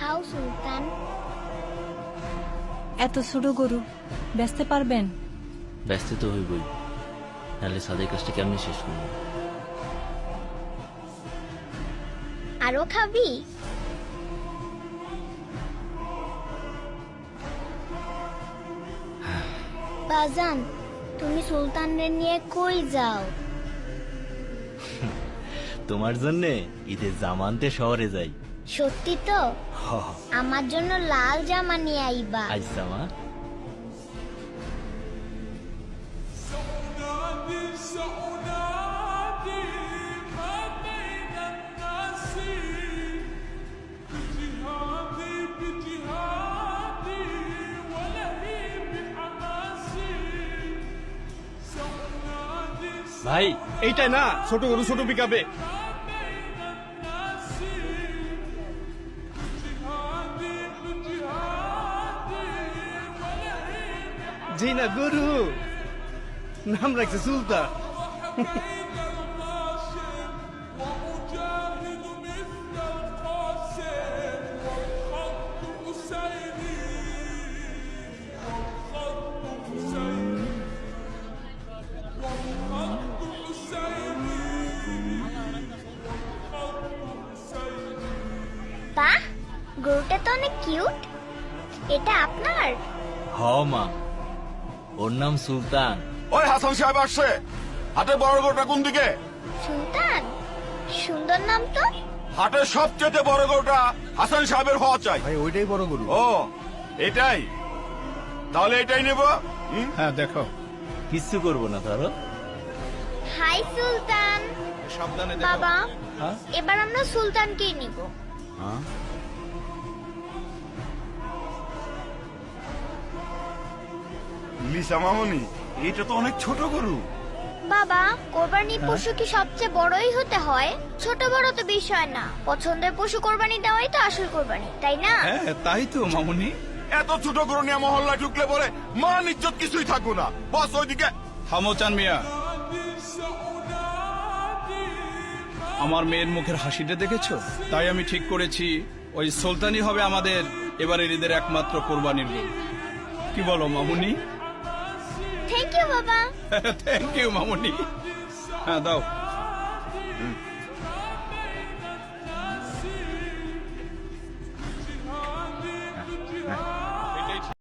খাও সুলতান। এত ছোট গরু বেচতে পারবেন? ব্যস্ত তো হইবই, নাহলে সাদের কাজটা কেমনি শেষ করবো? আরো খাবি? বাজান, তুমি সুলতানরে নিয়ে কই যাও? তোমার জন্য ঈদের জামা আনতে শহরে যাই। সত্যি তো? হ, আমার জন্য লাল জামা নিয়ে আইবা। আজ জামা ভাই, এইটাই না ছোট গরু ছোট পিকাবে। জি না গরু নাম রাখছে সুলতান। বাহ, গরুটা তো অনেক কিউট। এটা আপনার? হ মা, ওর নাম সুলতান। ওই হাসান সাহেব আসছে। হাটে বড় গরুটা কোন দিকে? সুলতান, সুন্দর নাম তো। হাটের সবচেয়ে বড় গরুটা হাসান সাহেবের হওয়া চাই। ভাই ওইটাই বড় গরু। ও এটাই, তাহলে এটাই নেব। হ্যাঁ দেখো, কিচ্ছু করবো না ধরো। হাই সুলতান। সাবধানে বাবা, হ্যাঁ? এবার আমরা সুলতানকেই নিব। লিসা মামনি, এটা তো অনেক ছোট গরু। বাবা, কোরবানির পশু কি সবচেয়ে বড়ই হতে হয়? ছোট বড় তো বিষয় না, পছন্দের পশু কোরবানি দেওয়াই তো আসল কোরবানি, তাই না? হ্যাঁ তাই তো মামুনি। এত ছোট গরু নিয়ে মহল্লা ঢুকলে পরে মান ইজ্জত কিছুই থাকবো না। বস ওইদিকে। থামো চান মিয়া, আমার মেয়ের মুখের হাসিটা দেখেছো? তাই আমি ঠিক করেছি ওই সুলতানই হবে আমাদের এবারের ঈদের একমাত্র কোরবানির গরু। কি বলো মামুনি? থ্যাংক ইউ বাবা। থ্যাংক ইউ মামুনি। হ্যাঁ দাও।